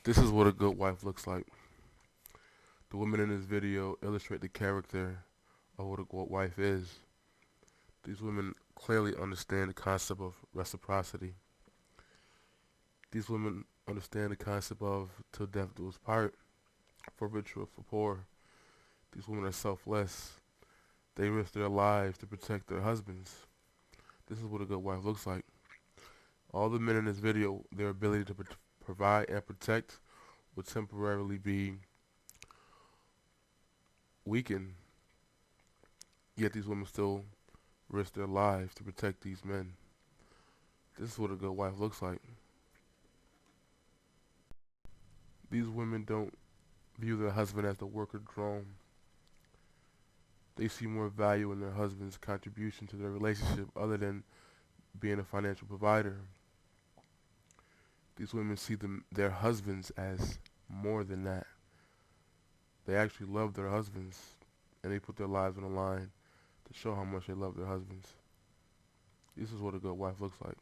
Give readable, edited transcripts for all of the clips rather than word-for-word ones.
This is what a good wife looks like. The women in this video illustrate the character of what a good wife is. These women clearly understand the concept of reciprocity. These women understand the concept of till death do us part, for rich or for poor. These women are selfless. They risk their lives to protect their husbands. This is what a good wife looks like. All the men in this video, their ability to provide and protect will temporarily be weakened, yet these women still risk their lives to protect these men. This is what a good wife looks like. These women don't view their husband as the worker drone. They see more value in their husband's contribution to their relationship other than being a financial provider. These women see their husbands as more than that. They actually love their husbands, and they put their lives on the line to show how much they love their husbands. This is what a good wife looks like.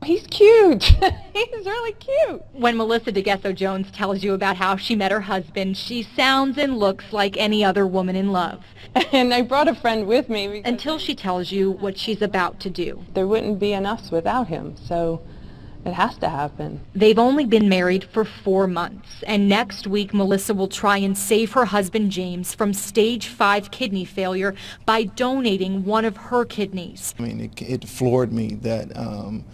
He's cute. He's really cute. When Melissa DeGesso Jones tells you about how she met her husband, she sounds and looks like any other woman in love. And I brought a friend with me. Until she tells you what she's about to do. There wouldn't be an us without him, so it has to happen. They've only been married for 4 months, and next week Melissa will try and save her husband James from stage 5 kidney failure by donating one of her kidneys. I mean, it floored me that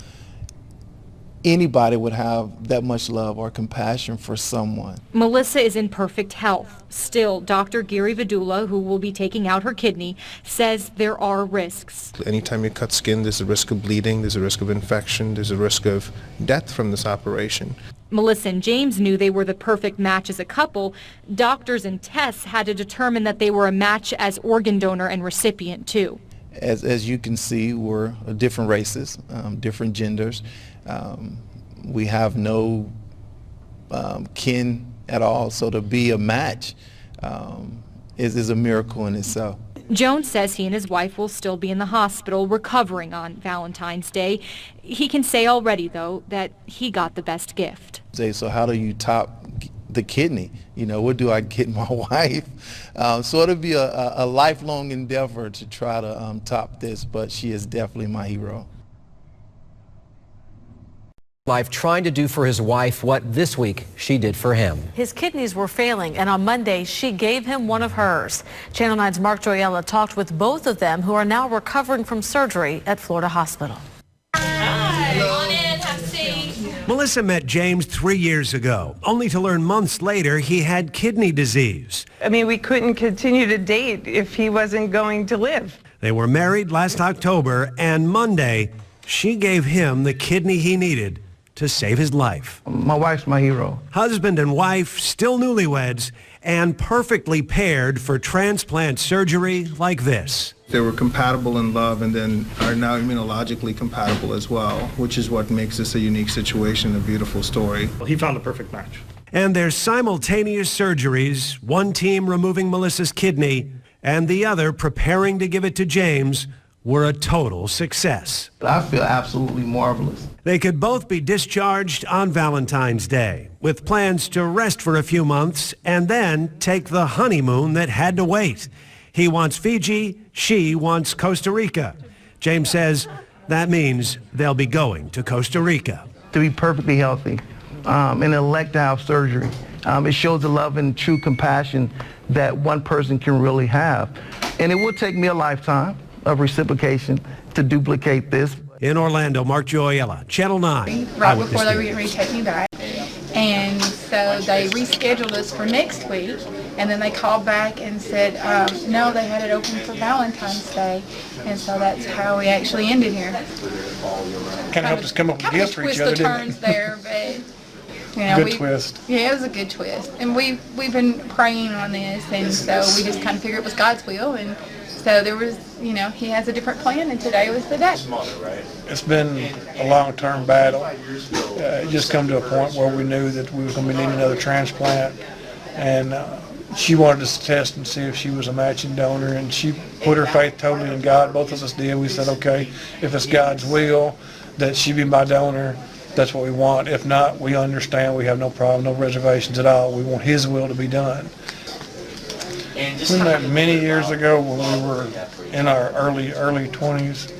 anybody would have that much love or compassion for someone. Melissa is in perfect health. Still, Dr. Gary Vidula, who will be taking out her kidney, says there are risks. Anytime you cut skin, there's a risk of bleeding, there's a risk of infection, there's a risk of death from this operation. Melissa and James knew they were the perfect match as a couple. Doctors and tests had to determine that they were a match as organ donor and recipient, too. As you can see, we're different races, different genders. We have no kin at all, so to be a match is a miracle in itself. Jones says he and his wife will still be in the hospital recovering on Valentine's Day. He can say already, though, that he got the best gift. So how do you top the kidney? You know, what do I get my wife? So it'll be a lifelong endeavor to try to top this, but she is definitely my hero. Life trying to do for his wife what this week she did for him. His kidneys were failing, and on Monday she gave him one of hers. Channel 9's Mark Joyella talked with both of them, who are now recovering from surgery at Florida Hospital. Hi. Come on in, have a seat. Melissa met James 3 years ago, only to learn months later he had kidney disease. I mean, we couldn't continue to date if he wasn't going to live. They were married last October, and Monday she gave him the kidney he needed to save his life. My wife's my hero. Husband and wife, still newlyweds, and perfectly paired for transplant surgery like this. They were compatible in love and then are now immunologically compatible as well, which is what makes this a unique situation, a beautiful story. Well, he found the perfect match. And their simultaneous surgeries, one team removing Melissa's kidney and the other preparing to give it to James, were a total success. I feel absolutely marvelous. They could both be discharged on Valentine's Day, with plans to rest for a few months and then take the honeymoon that had to wait. He wants Fiji, she wants Costa Rica. James says that means they'll be going to Costa Rica. To be perfectly healthy and elect to have surgery. It shows the love and true compassion that one person can really have. And it will take me a lifetime of reciprocation to duplicate this. In Orlando, Mark Joyella, Channel 9. Right before they were getting ready to take me back. And so they rescheduled us for next week. And then they called back and said, no, they had it open for Valentine's Day. And so that's how we actually ended here. Kind of helped us come up with gifts for each other, didn't it? There, but you know, Good twist. Yeah, it was a good twist. And we've been praying on this, and so we just kind of figured it was God's will. And so there was, you know, he has a different plan, and today was the day. It's been a long-term battle. It just come to a point where we knew that we were going to be needing another transplant, and she wanted us to test and see if she was a matching donor, and she put her faith totally in God. Both of us did. We said, okay, if it's God's will that she be my donor, that's what we want. If not, we understand. We have no problem, no reservations at all. We want his will to be done. We met many years ago when we were in our early 20s,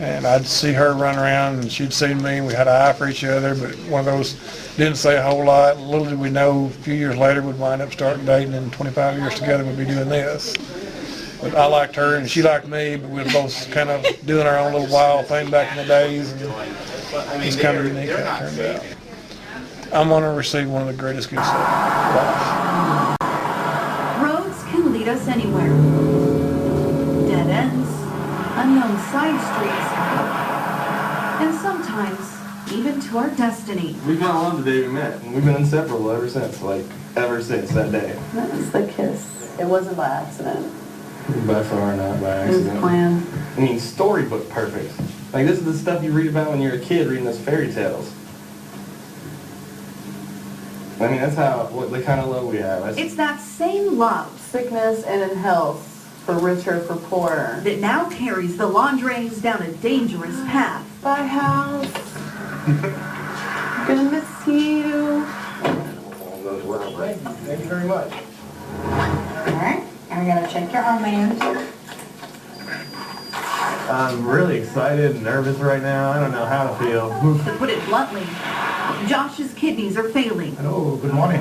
and I'd see her run around and she'd see me. We had an eye for each other, but one of those didn't say a whole lot. Little did we know, a few years later we'd wind up starting dating, and 25 years together we'd be doing this. But I liked her and she liked me, but we were both kind of doing our own little wild thing back in the days, and it's kind of unique how it turned out. I'm going to receive one of the greatest gifts of life. Roads can lead us anywhere. Dead ends, unknown side streets, and sometimes even to our destiny. We fell in love the day we met, and we've been inseparable ever since, ever since that day. That was the kiss. It wasn't by accident. By far not by It was accident. planned. I mean, storybook perfect. This is the stuff you read about when you're a kid reading those fairy tales. I mean, that's the kind of love we have. It's that same love, Sickness and in health, for richer, for poorer. that now carries the Landres down a dangerous path. Bye, house. Gonna miss you. Thank you very much. Alright, and we gotta check your armband. I'm really excited and nervous right now. I don't know how to feel. To put it bluntly, Josh's kidneys are failing. Hello, good morning.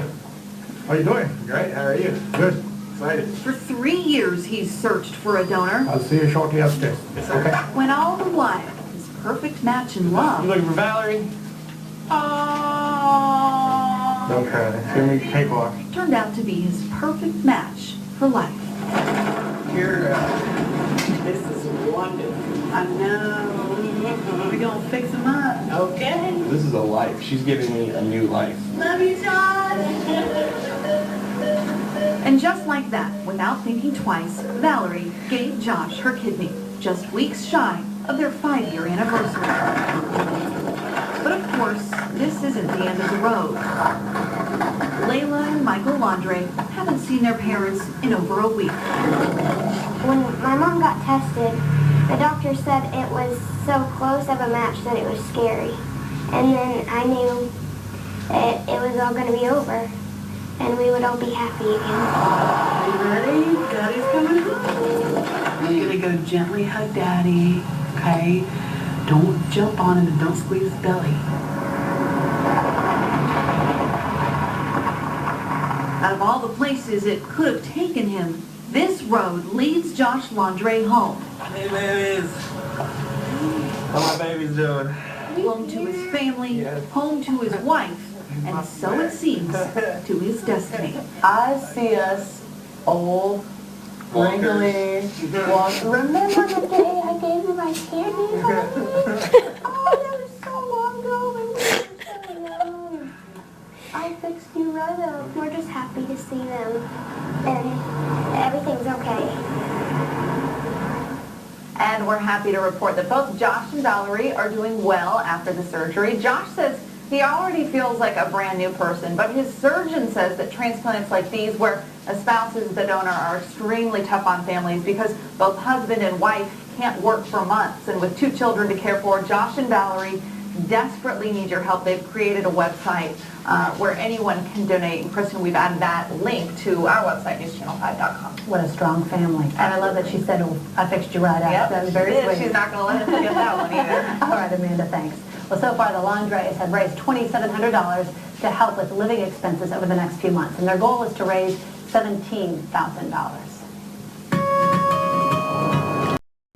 How are you doing? Great, how are you? Good, excited. For 3 years he's searched for a donor, I'll see you shortly upstairs. Okay. when all the while his perfect match in love. You looking for Valerie? Aww. Don't cry. It's gonna be a cakewalk. Turned out to be his perfect match for life. This is wonderful. I know. We're gonna fix him up. Okay. This is a life. She's giving me a new life. Love you, Todd. And just like that, without thinking twice, Valerie gave Josh her kidney, just weeks shy of their 5-year anniversary. But of course, this isn't the end of the road. Layla and Michael Landre haven't seen their parents in over a week. When my mom got tested, the doctor said it was so close of a match that it was scary. And then I knew that it was all going to be over and we would all be happy again. Are you ready? Daddy's coming home. You're gonna go gently hug Daddy, okay? Don't jump on him and don't squeeze his belly. Out of all the places it could have taken him, this road leads Josh Landre home. Hey, babies. How my babies doing? Home to his family, home to his wife, and so it seems, to his destiny. I see us old, wrinkly, walking. Remember the day I gave you my kidney, honey? Oh, that was so long ago. When we were so young. I fixed you right up. We're just happy to see them. And everything's okay. And we're happy to report that both Josh and Valerie are doing well after the surgery. Josh says he already feels like a brand new person, but his surgeon says that transplants like these, where a spouse is the donor, are extremely tough on families because both husband and wife can't work for months. And with 2 children to care for, Josh and Valerie desperately need your help. They've created a website where anyone can donate. And Kristen, we've added that link to our website, newschannel5.com. What a strong family. And I love that she said, oh, I fixed you right out. Yep, That was she very did. sweet. She's not going to let us forget that one either. All right, Amanda, thanks. Well, so far the Landres have raised $2,700 to help with living expenses over the next few months. And their goal is to raise $17,000.